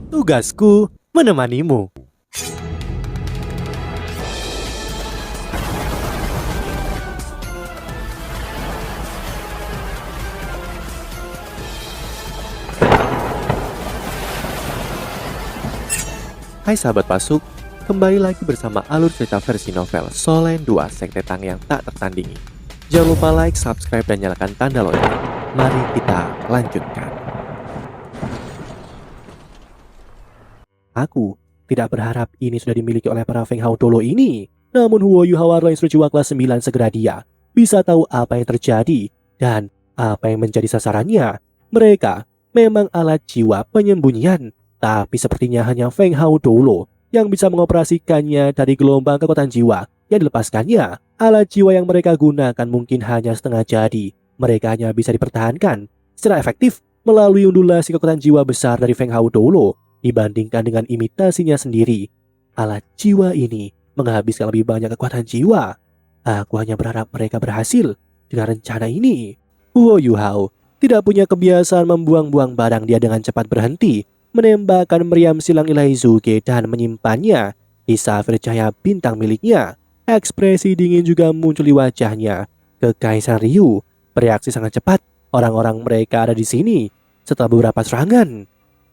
Tugasku menemanimu. Hai sahabat Pasuk, kembali lagi bersama alur cerita versi novel Solen 2 Sekte Tang yang tak tertandingi. Jangan lupa like, subscribe, dan nyalakan tanda lonceng. Mari kita lanjutkan. Aku tidak berharap ini sudah dimiliki oleh para Feng Hao Dolo ini. Namun Huo Yu Hawar instruksi jiwa kelas 9 segera dia bisa tahu apa yang terjadi dan apa yang menjadi sasarannya. Mereka memang alat jiwa penyembunyian, tapi sepertinya hanya Feng Hao Dolo yang bisa mengoperasikannya dari gelombang kekuatan jiwa yang dilepaskannya. Alat jiwa yang mereka gunakan mungkin hanya setengah jadi. Mereka hanya bisa dipertahankan secara efektif melalui undulasi kekuatan jiwa besar dari Feng Hao Dolo dibandingkan dengan imitasinya sendiri. Alat jiwa ini menghabiskan lebih banyak kekuatan jiwa. Aku hanya berharap mereka berhasil dengan rencana ini. Huo Yu Hao tidak punya kebiasaan membuang-buang barang. Dia dengan cepat berhenti menembakkan meriam silang ilahi Zuge dan menyimpannya di safir cahaya bintang miliknya. Ekspresi dingin juga muncul di wajahnya. Kekaisaran Ryu bereaksi sangat cepat. Orang-orang mereka ada di sini setelah beberapa serangan.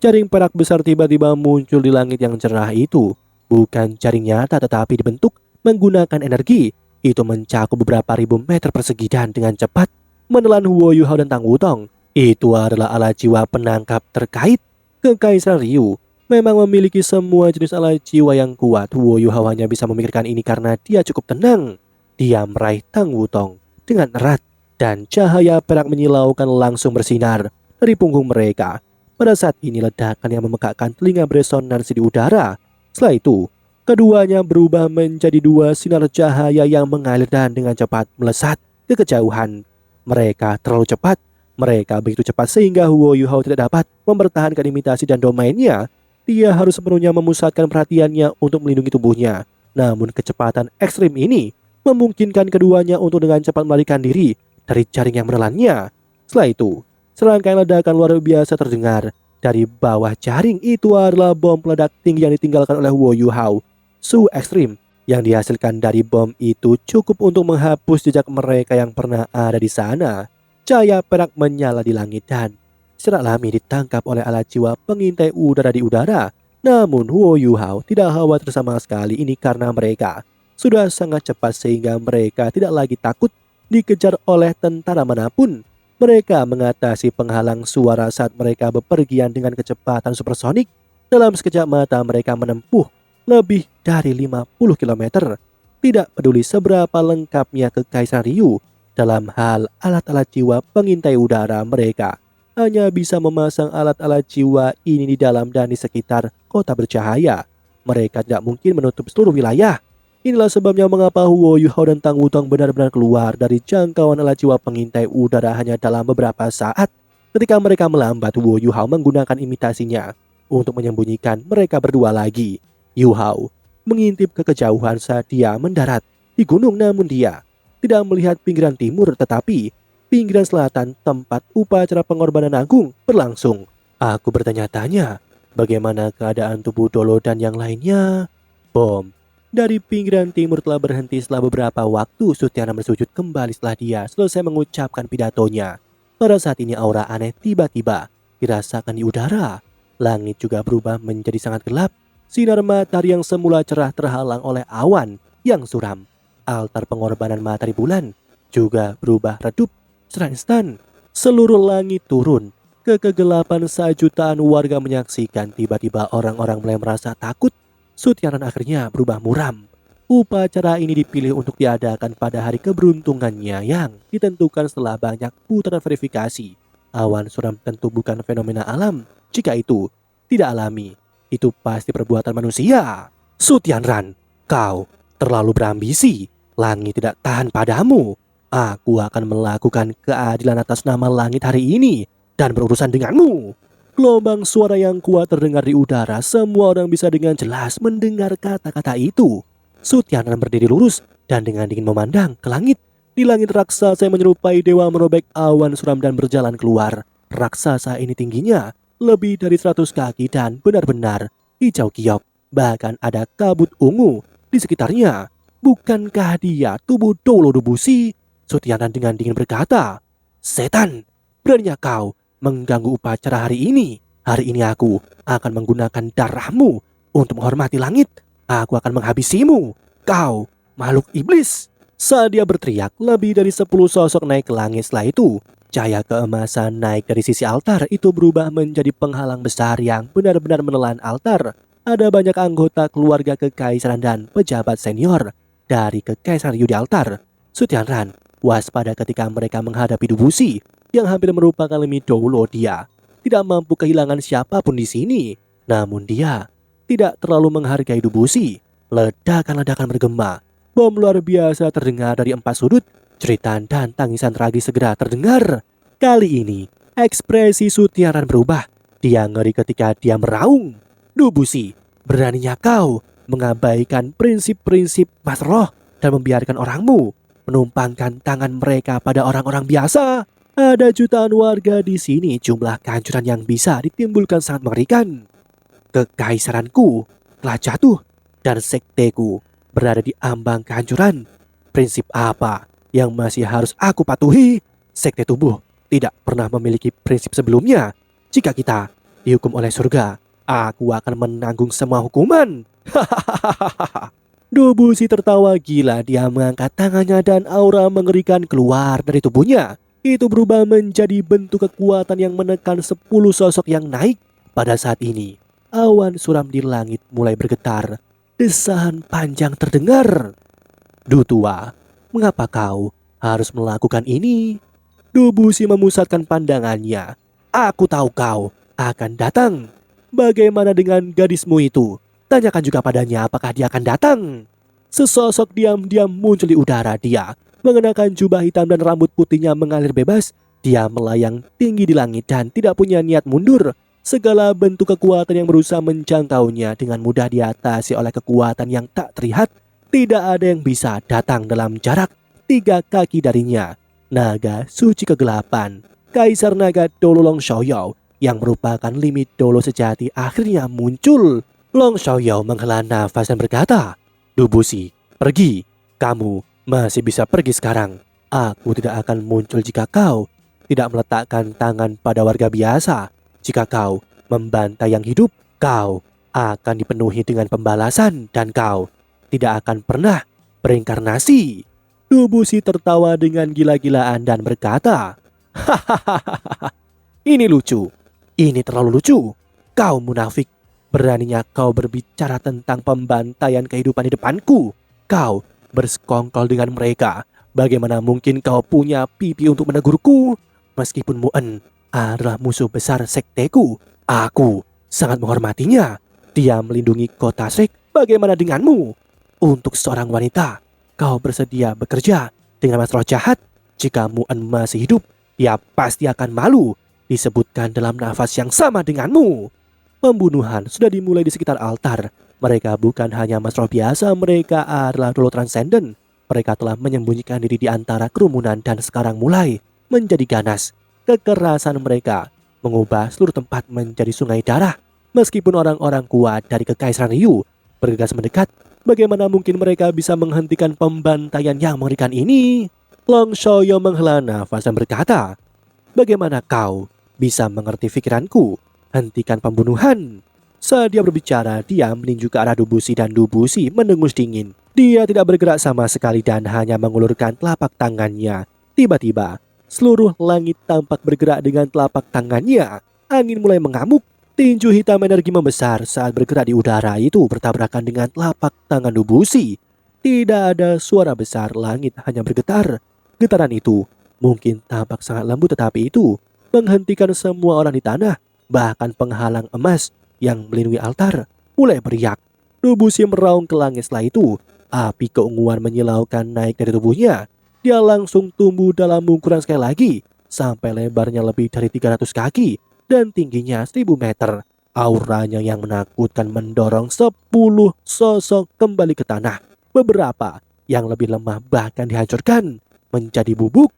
Jaring perak besar tiba-tiba muncul di langit yang cerah itu. Bukan jaring nyata tetapi dibentuk menggunakan energi. Itu mencakup beberapa ribu meter persegi dan dengan cepat menelan Huo Yu Hao dan Tang Wutong. Itu adalah alat jiwa penangkap terkait. Kekaisaran Ryu memang memiliki semua jenis alat jiwa yang kuat. Huo Yu Hao hanya bisa memikirkan ini karena dia cukup tenang. Dia meraih Tang Wutong dengan erat dan cahaya perak menyilaukan langsung bersinar dari punggung mereka. Pada saat ini ledakan yang memekakkan telinga beresonansi di udara. Setelah itu, keduanya berubah menjadi dua sinar cahaya yang mengalir dan dengan cepat melesat ke kejauhan. Mereka terlalu cepat. Mereka begitu cepat sehingga Huo Yu Hao tidak dapat mempertahankan imitasi dan domainnya. Dia harus sepenuhnya memusatkan perhatiannya untuk melindungi tubuhnya. Namun kecepatan ekstrim ini memungkinkan keduanya untuk dengan cepat melarikan diri dari jaring yang menelannya. Setelah itu, serangkaian ledakan luar biasa terdengar. Dari bawah jaring itu adalah bom peledak tinggi yang ditinggalkan oleh Huo Yu Hao. Suhu ekstrim yang dihasilkan dari bom itu cukup untuk menghapus jejak mereka yang pernah ada di sana. Cahaya perak menyala di langit dan secara alami ditangkap oleh alat jiwa pengintai udara di udara. Namun Huo Yu Hao tidak khawatir sama sekali ini karena mereka sudah sangat cepat sehingga mereka tidak lagi takut dikejar oleh tentara manapun. Mereka mengatasi penghalang suara saat mereka bepergian dengan kecepatan supersonik. Dalam sekejap mata mereka menempuh lebih dari 50 km. Tidak peduli seberapa lengkapnya Kekaisaran Ryu dalam hal alat-alat jiwa pengintai udara, mereka hanya bisa memasang alat-alat jiwa ini di dalam dan di sekitar kota bercahaya. Mereka tidak mungkin menutup seluruh wilayah. Inilah sebabnya mengapa Huo Yu Hao dan Tang Wutong benar-benar keluar dari jangkauan alat jiwa pengintai udara hanya dalam beberapa saat. Ketika mereka melambat, Huo Yu Hao menggunakan imitasinya untuk menyembunyikan mereka berdua lagi. Yu Hao mengintip ke kejauhan saat dia mendarat di gunung, namun dia tidak melihat pinggiran timur tetapi pinggiran selatan tempat upacara pengorbanan agung berlangsung. Aku bertanya-tanya, bagaimana keadaan tubuh Dolo dan yang lainnya? Bom dari pinggiran timur telah berhenti setelah beberapa waktu. Sutyana bersujud kembali setelah dia selesai mengucapkan pidatonya. Pada saat ini aura aneh tiba-tiba dirasakan di udara. Langit juga berubah menjadi sangat gelap. Sinar matahari yang semula cerah terhalang oleh awan yang suram. Altar pengorbanan matahari bulan juga berubah redup secara instan. Seluruh langit turun ke kegelapan saat jutaan warga menyaksikan. Tiba-tiba orang-orang mulai merasa takut. Sutyanan akhirnya berubah muram. Upacara ini dipilih untuk diadakan pada hari keberuntungannya yang ditentukan setelah banyak putaran verifikasi. Awan suram tentu bukan fenomena alam. Jika itu tidak alami, itu pasti perbuatan manusia. Sutyanran, kau terlalu berambisi. Langit tidak tahan padamu. Aku akan melakukan keadilan atas nama langit hari ini dan berurusan denganmu. Gelombang suara yang kuat terdengar di udara. Semua orang bisa dengan jelas mendengar kata-kata itu. Sutyanan berdiri lurus dan dengan dingin memandang ke langit. Di langit raksasa yang menyerupai dewa merobek awan suram dan berjalan keluar. Raksasa ini tingginya lebih dari 100 kaki dan benar-benar hijau giok. Bahkan ada kabut ungu di sekitarnya. Bukankah dia tubuh Dolo Debussy? Sutianan dengan dingin berkata, "Setan, beraninya kau mengganggu upacara hari ini? Hari ini aku akan menggunakan darahmu untuk menghormati langit. Aku akan menghabisimu, kau makhluk iblis." Saat dia berteriak, lebih dari 10 sosok naik ke langit. Setelah itu, cahaya keemasan naik dari sisi altar itu berubah menjadi penghalang besar yang benar-benar menelan altar. Ada banyak anggota keluarga kekaisaran dan pejabat senior dari kekaisaran Yu di altar. Sutianran waspada ketika mereka menghadapi Debussy yang hampir merupakan limit Dolo. Dia tidak mampu kehilangan siapapun di sini. Namun dia tidak terlalu menghargai Debussy. Ledakan-ledakan bergema. Bom luar biasa terdengar dari 4 sudut. Ceritan dan tangisan tragis segera terdengar. Kali ini ekspresi Sutiaran berubah. Dia ngeri ketika dia meraung. "Debussy, beraninya kau mengabaikan prinsip-prinsip Mas Roh dan membiarkan orangmu menumpangkan tangan mereka pada orang-orang biasa. Ada jutaan warga di sini. Jumlah kehancuran yang bisa ditimbulkan sangat mengerikan. Kekaisaranku telah jatuh dan sekteku berada di ambang kehancuran. Prinsip apa yang masih harus aku patuhi? Sekte tubuh tidak pernah memiliki prinsip sebelumnya. Jika kita dihukum oleh surga, aku akan menanggung semua hukuman." Hahaha. Debussy tertawa gila. Dia mengangkat tangannya dan aura mengerikan keluar dari tubuhnya. Itu berubah menjadi bentuk kekuatan yang menekan 10 sosok yang naik. Pada saat ini, awan suram di langit mulai bergetar. Desahan panjang terdengar. "Dutua, mengapa kau harus melakukan ini?" Debussy memusatkan pandangannya. "Aku tahu kau akan datang. Bagaimana dengan gadismu itu? Tanyakan juga padanya apakah dia akan datang." Sesosok diam-diam muncul di udara. Dia mengenakan jubah hitam dan rambut putihnya mengalir bebas. Dia melayang tinggi di langit dan tidak punya niat mundur. Segala bentuk kekuatan yang berusaha menjangkaunya dengan mudah diatasi oleh kekuatan yang tak terlihat. Tidak ada yang bisa datang dalam jarak 3 kaki darinya. Naga suci kegelapan, Kaisar Naga Dolo Long Xiaoyao yang merupakan limit Dolo sejati akhirnya muncul. Long Xiaoyao menghela nafas dan berkata, "Debussy, pergi. Kamu masih bisa pergi sekarang. Aku tidak akan muncul jika kau tidak meletakkan tangan pada warga biasa. Jika kau membantai yang hidup, kau akan dipenuhi dengan pembalasan dan kau tidak akan pernah berinkarnasi." Debussy tertawa dengan gila-gilaan dan berkata, "Hahaha, ini lucu. Ini terlalu lucu. Kau munafik. Beraninya kau berbicara tentang pembantaian kehidupan di depanku. Kau bersekongkol dengan mereka. Bagaimana mungkin kau punya pipi untuk menegurku? Meskipun Mu'en adalah musuh besar sekteku, aku sangat menghormatinya. Dia melindungi kota Shrek. Bagaimana denganmu? Untuk seorang wanita, kau bersedia bekerja dengan Mas Roh jahat? Jika Mu'en masih hidup, dia pasti akan malu disebutkan dalam nafas yang sama denganmu." Pembunuhan sudah dimulai di sekitar altar. Mereka bukan hanya Mas Roh biasa, mereka adalah Dolo Transcendent. Mereka telah menyembunyikan diri di antara kerumunan dan sekarang mulai menjadi ganas. Kekerasan mereka mengubah seluruh tempat menjadi sungai darah. Meskipun orang-orang kuat dari Kekaisaran Yu bergegas mendekat, bagaimana mungkin mereka bisa menghentikan pembantaian yang mengerikan ini? Long Xiaoyao menghela nafas dan berkata, "Bagaimana kau bisa mengerti pikiranku? Hentikan pembunuhan." Saat dia berbicara, dia meninju ke arah Debussy dan Debussy mendengus dingin. Dia tidak bergerak sama sekali dan hanya mengulurkan telapak tangannya. Tiba-tiba, seluruh langit tampak bergerak dengan telapak tangannya. Angin mulai mengamuk. Tinju hitam energi membesar saat bergerak di udara itu bertabrakan dengan telapak tangan Debussy. Tidak ada suara besar, langit hanya bergetar. Getaran itu mungkin tampak sangat lembut, tetapi itu menghentikan semua orang di tanah. Bahkan penghalang emas yang melindungi altar mulai beriak. Debussy meraung ke langit. Setelah itu, api keunguan menyilaukan naik dari tubuhnya. Dia langsung tumbuh dalam ukuran sekali lagi, sampai lebarnya lebih dari 300 kaki dan tingginya 1000 meter. Auranya yang menakutkan mendorong 10 sosok kembali ke tanah. Beberapa yang lebih lemah bahkan dihancurkan menjadi bubuk.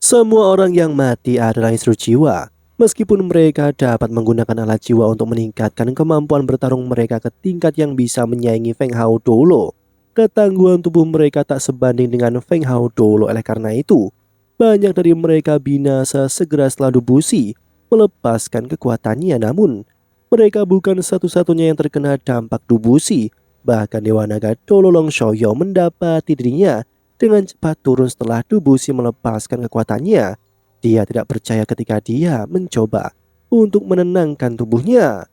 Semua orang yang mati adalah instru jiwa. Meskipun mereka dapat menggunakan alat jiwa untuk meningkatkan kemampuan bertarung mereka ke tingkat yang bisa menyaingi Feng Hao Dolo, ketangguhan tubuh mereka tak sebanding dengan Feng Hao Dolo. Oleh karena itu, banyak dari mereka binasa segera setelah Dubusi melepaskan kekuatannya. Namun, mereka bukan satu-satunya yang terkena dampak Dubusi. Bahkan Dewa Naga Dolo Long Xiaoyao mendapati dirinya dengan cepat turun setelah Dubusi melepaskan kekuatannya. Dia tidak percaya ketika dia mencoba untuk menenangkan tubuhnya.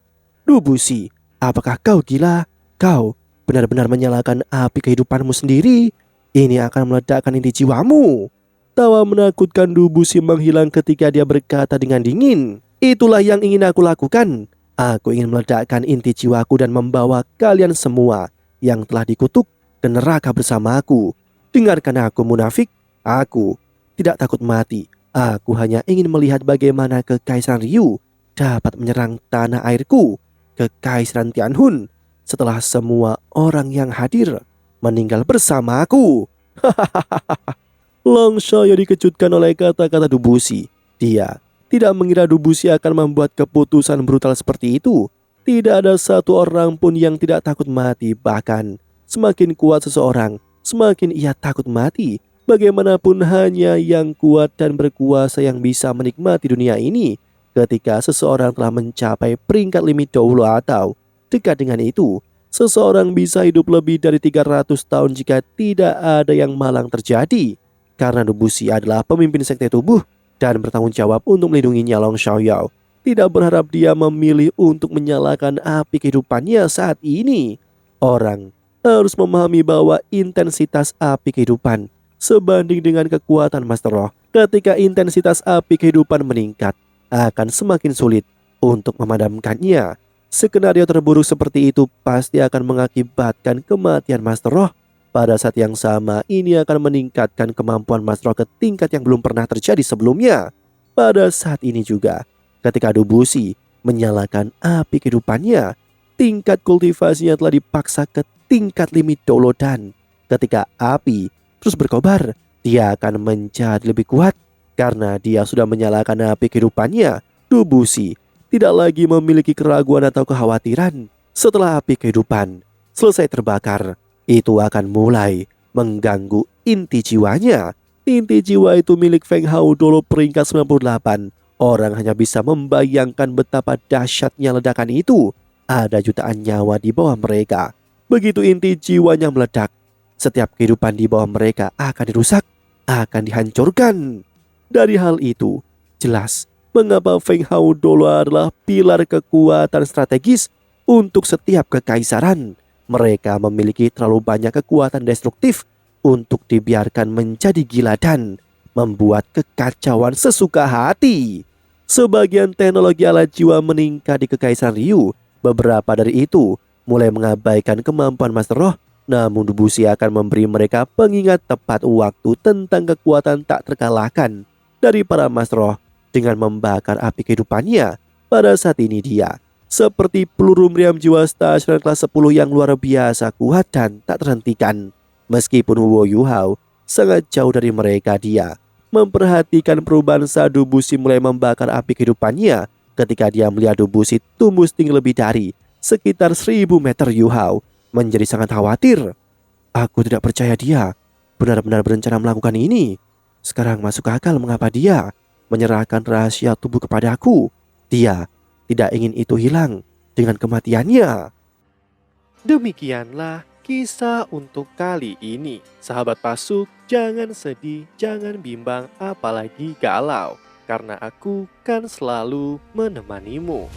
Dubusi, apakah kau gila? Kau benar-benar menyalakan api kehidupanmu sendiri. Ini akan meledakkan inti jiwamu. Tawa menakutkan Dubusi menghilang ketika dia berkata dengan dingin, "Itulah yang ingin aku lakukan. Aku ingin meledakkan inti jiwaku dan membawa kalian semua yang telah dikutuk ke neraka bersama aku. Dengarkan aku, munafik. Aku tidak takut mati. Aku hanya ingin melihat bagaimana Kekaisaran Ryu dapat menyerang tanah airku, Kekaisaran Tianhun, setelah semua orang yang hadir meninggal bersama aku." Long Xiaoyao dikejutkan oleh kata-kata Dubusi. Dia tidak mengira Dubusi akan membuat keputusan brutal seperti itu. Tidak ada satu orang pun yang tidak takut mati. Bahkan semakin kuat seseorang, semakin ia takut mati. Bagaimanapun hanya yang kuat dan berkuasa yang bisa menikmati dunia ini. Ketika seseorang telah mencapai peringkat limit dahulu atau dekat dengan itu, seseorang bisa hidup lebih dari 300 tahun jika tidak ada yang malang terjadi. Karena Dubusi adalah pemimpin sekte tubuh dan bertanggung jawab untuk melindunginya, Long Xiaoyao tidak berharap dia memilih untuk menyalakan api kehidupannya saat ini. Orang harus memahami bahwa intensitas api kehidupan sebanding dengan kekuatan Master Roh. Ketika intensitas api kehidupan meningkat, akan semakin sulit untuk memadamkannya. Skenario terburuk seperti itu pasti akan mengakibatkan kematian Master Roh. Pada saat yang sama, ini akan meningkatkan kemampuan Master Roh ke tingkat yang belum pernah terjadi sebelumnya. Pada saat ini juga, ketika Dubusi menyalakan api kehidupannya, tingkat kultivasinya telah dipaksa ke tingkat limit dolo, dan ketika api terus berkobar, dia akan menjadi lebih kuat. Karena dia sudah menyalakan api kehidupannya, Dubusi tidak lagi memiliki keraguan atau kekhawatiran. Setelah api kehidupan selesai terbakar, itu akan mulai mengganggu inti jiwanya. Inti jiwa itu milik Feng Hao Dolo peringkat 98. Orang hanya bisa membayangkan betapa dahsyatnya ledakan itu. Ada jutaan nyawa di bawah mereka. Begitu inti jiwanya meledak, setiap kehidupan di bawah mereka akan dirusak, akan dihancurkan. Dari hal itu, jelas mengapa Feng Hao Dolo adalah pilar kekuatan strategis untuk setiap kekaisaran. Mereka memiliki terlalu banyak kekuatan destruktif untuk dibiarkan menjadi gila dan membuat kekacauan sesuka hati. Sebagian teknologi alat jiwa meningkat di Kekaisaran Ryu. Beberapa dari itu mulai mengabaikan kemampuan Master Roh. Namun Dubusi akan memberi mereka pengingat tepat waktu tentang kekuatan tak terkalahkan dari para Master Roh dengan membakar api kehidupannya. Pada saat ini dia seperti peluru meriam jiwa stasiun kelas 10 yang luar biasa kuat dan tak terhentikan. Meskipun Huo Yuhao sangat jauh dari mereka, dia memperhatikan perubahan saat Dubusi mulai membakar api kehidupannya. Ketika dia melihat Dubusi tumbuh setinggi lebih dari sekitar 1000 meter, Yuhao menjadi sangat khawatir. Aku tidak percaya dia benar-benar berencana melakukan ini. Sekarang masuk akal mengapa dia menyerahkan rahasia tubuh kepadaku. Dia tidak ingin itu hilang dengan kematiannya. Demikianlah kisah untuk kali ini. Sahabat Pasuk, jangan sedih, jangan bimbang, apalagi galau. Karena aku kan selalu menemanimu.